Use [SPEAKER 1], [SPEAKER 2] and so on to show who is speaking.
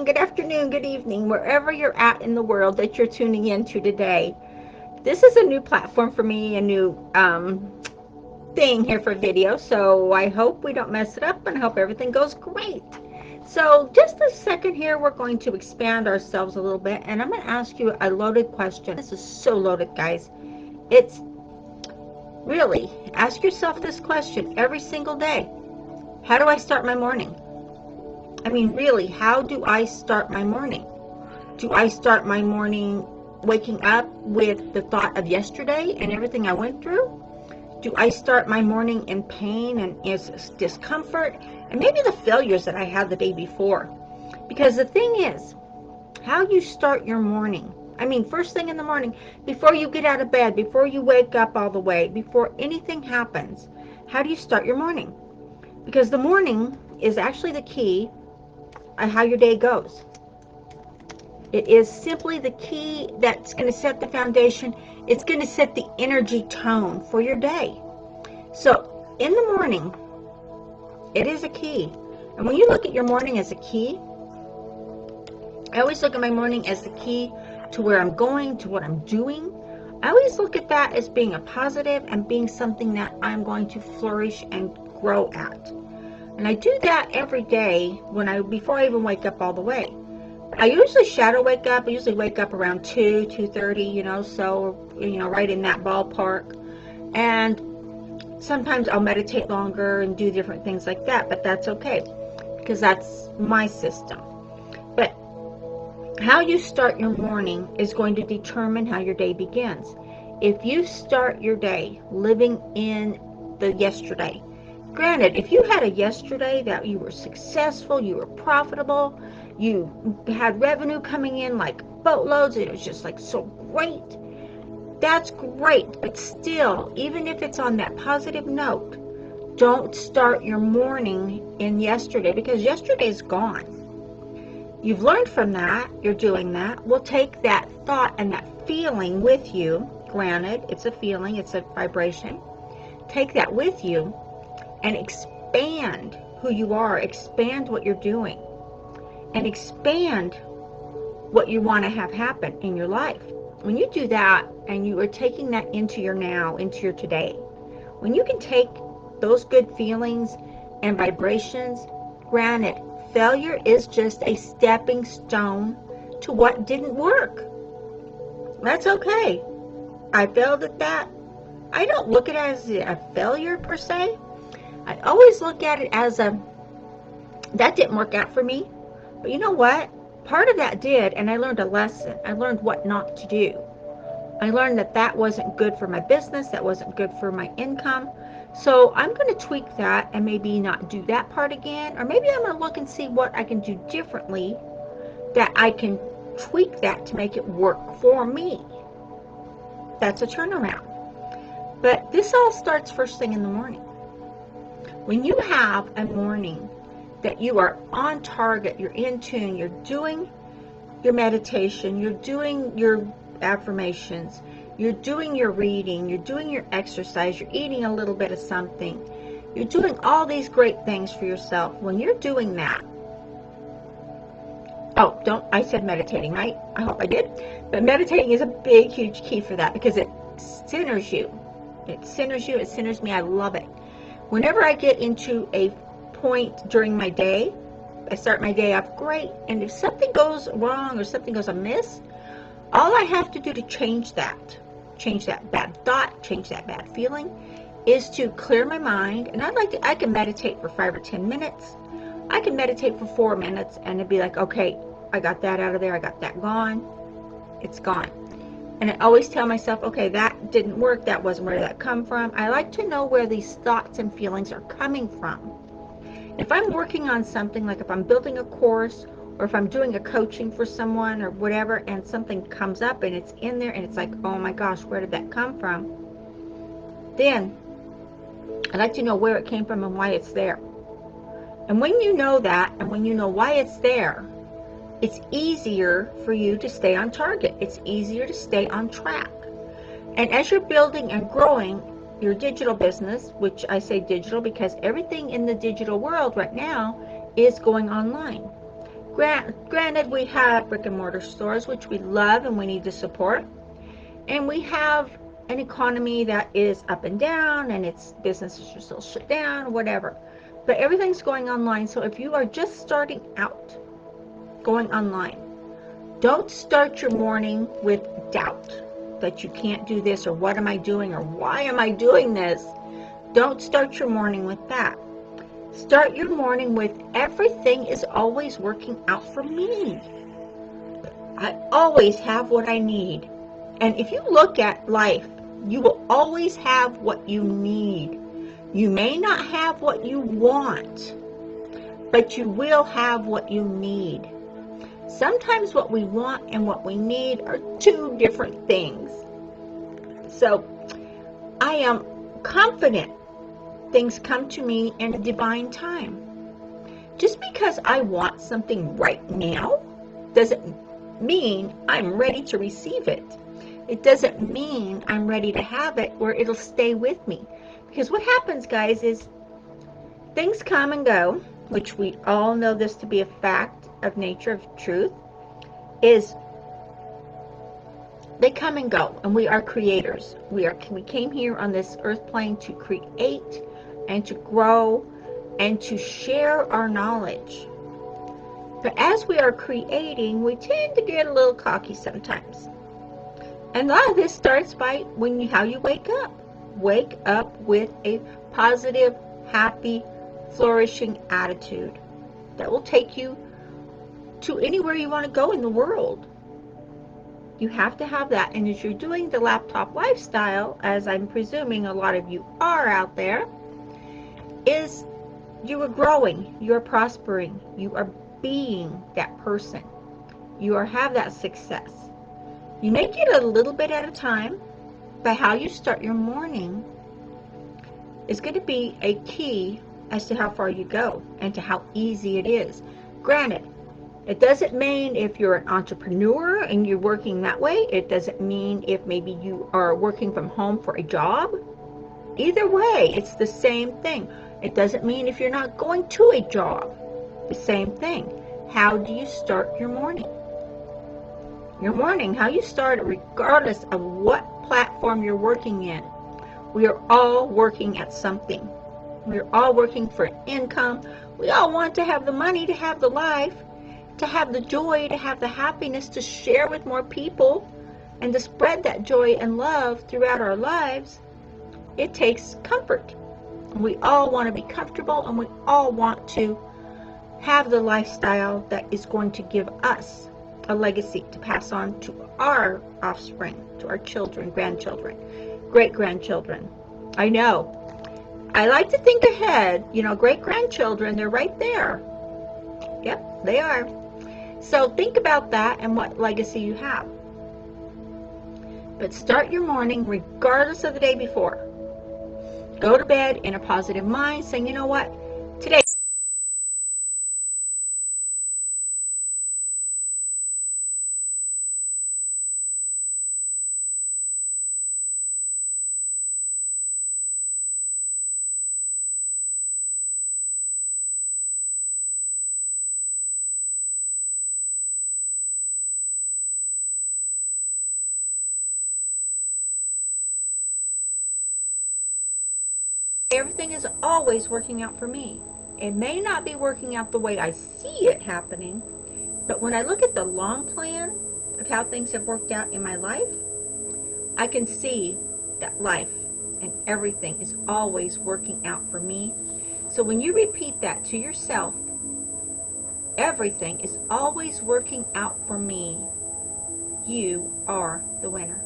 [SPEAKER 1] morning, good afternoon, good evening, wherever you're at in the world that you're tuning into today. This is a new platform for me, a new thing here for video, so I hope we don't mess it up and I hope everything goes great. So just a second here, we're going to expand ourselves a little bit, and I'm going to ask you a loaded question. This is so loaded, guys. It's really, ask yourself this question every single day. How do I start my morning? I mean, really, how do I start my morning? Do I start my morning waking up with the thought of yesterday and everything I went through? Do I start my morning in pain and discomfort and maybe the failures that I had the day before? Because the thing is, how you start your morning, I mean, first thing in the morning, before you get out of bed, before you wake up all the way, before anything happens, how do you start your morning? Because the morning is actually the key on how your day goes. It is simply the key that's going to set the foundation. It's going to set the energy tone for your day. So in the morning, it is a key. And when you look at your morning as a key, I always look at my morning as the key to where I'm going, to what I'm doing. I always look at that as being a positive and being something that I'm going to flourish and grow at. And I do that every day before I even wake up all the way. I usually shadow wake up. I usually wake up around 2:30, so, right in that ballpark. And sometimes I'll meditate longer and do different things like that, but that's okay because that's my system. But how you start your morning is going to determine how your day begins. If you start your day living in the yesterday, granted, if you had a yesterday that you were successful, you were profitable, you had revenue coming in like boatloads, it was just like so great, that's great. But still, even if it's on that positive note, don't start your morning in yesterday because yesterday's gone. You've learned from that, you're doing that. We'll take that thought and that feeling with you. Granted, it's a feeling, it's a vibration. Take that with you and expand who you are, expand what you're doing, and expand what you want to have happen in your life. When you do that and you are taking that into your now, into your today, when you can take those good feelings and vibrations, granted, failure is just a stepping stone to what didn't work. That's okay. I failed at that. I don't look at it as a failure per se. I always look at it as that didn't work out for me. But you know what? Part of that did, and I learned a lesson. I learned what not to do. I learned that wasn't good for my business. That wasn't good for my income. So I'm going to tweak that and maybe not do that part again. Or maybe I'm going to look and see what I can do differently that I can tweak that to make it work for me. That's a turnaround. But this all starts first thing in the morning. When you have a morning that you are on target, you're in tune, you're doing your meditation, you're doing your affirmations, you're doing your reading, you're doing your exercise, you're eating a little bit of something, you're doing all these great things for yourself. When you're doing that, I said meditating, right? I hope I did. But meditating is a big, huge key for that because it centers you. It centers me. I love it. Whenever I get into a point during my day, I start my day off great, and if something goes wrong or something goes amiss, all I have to do to change that bad thought, change that bad feeling, is to clear my mind. And I can meditate for 5 or 10 minutes. I can meditate for 4 minutes, and it'd be like, okay, I got that out of there, I got that gone, it's gone. And I always tell myself, okay, that didn't work, that wasn't where that come from. I like to know where these thoughts and feelings are coming from. If I'm working on something, like if I'm building a course or if I'm doing a coaching for someone or whatever, and something comes up and it's in there and it's like, oh my gosh, where did that come from? Then I like to know where it came from and why it's there. And when you know that, and when you know why it's there, it's easier for you to stay on target. It's easier to stay on track. And as you're building and growing your digital business, which I say digital because everything in the digital world right now is going online. Granted, we have brick and mortar stores, which we love and we need to support. And we have an economy that is up and down, and its businesses are still shut down, whatever. But everything's going online. So if you are just starting out going online, don't start your morning with doubt that you can't do this, or what am I doing, or why am I doing this? Don't start your morning with that. Start your morning with everything is always working out for me. I always have what I need. And if you look at life, you will always have what you need. You may not have what you want, but you will have what you need. Sometimes what we want and what we need are two different things. So I am confident things come to me in a divine time. Just because I want something right now doesn't mean I'm ready to receive it. It doesn't mean I'm ready to have it where it'll stay with me. Because what happens, guys, is things come and go, which we all know this to be a fact of nature, of truth, is they come and go, and we are creators. We came here on this earth plane to create and to grow and to share our knowledge. But as we are creating, we tend to get a little cocky sometimes. And a lot of this starts by how you wake up. Wake up with a positive, happy, flourishing attitude that will take you to anywhere you want to go in the world. You have to have that. And as you're doing the laptop lifestyle, as I'm presuming a lot of you are out there, is you are growing, you are prospering, you are being that person. You have that success. You make it a little bit at a time, but how you start your morning is going to be a key as to how far you go and to how easy it is. Granted, it doesn't mean if you're an entrepreneur and you're working that way. It doesn't mean if maybe you are working from home for a job. Either way, it's the same thing. It doesn't mean if you're not going to a job. The same thing. How do you start your morning? Your morning, how you start it, regardless of what platform you're working in. We are all working at something. We're all working for income. We all want to have the money, to have the life, to have the joy, to have the happiness, to share with more people, and to spread that joy and love throughout our lives. It takes comfort. We all want to be comfortable, and we all want to have the lifestyle that is going to give us a legacy to pass on to our offspring, to our children, grandchildren, great-grandchildren. I know. I like to think ahead. Great-grandchildren, they're right there. Yep, they are. So think about that and what legacy you have. But start your morning regardless of the day before. Go to bed in a positive mind, saying, you know what? Today, everything is always working out for me. It may not be working out the way I see it happening, but when I look at the long plan of how things have worked out in my life, I can see that life and everything is always working out for me. So when you repeat that to yourself, everything is always working out for me, you are the winner.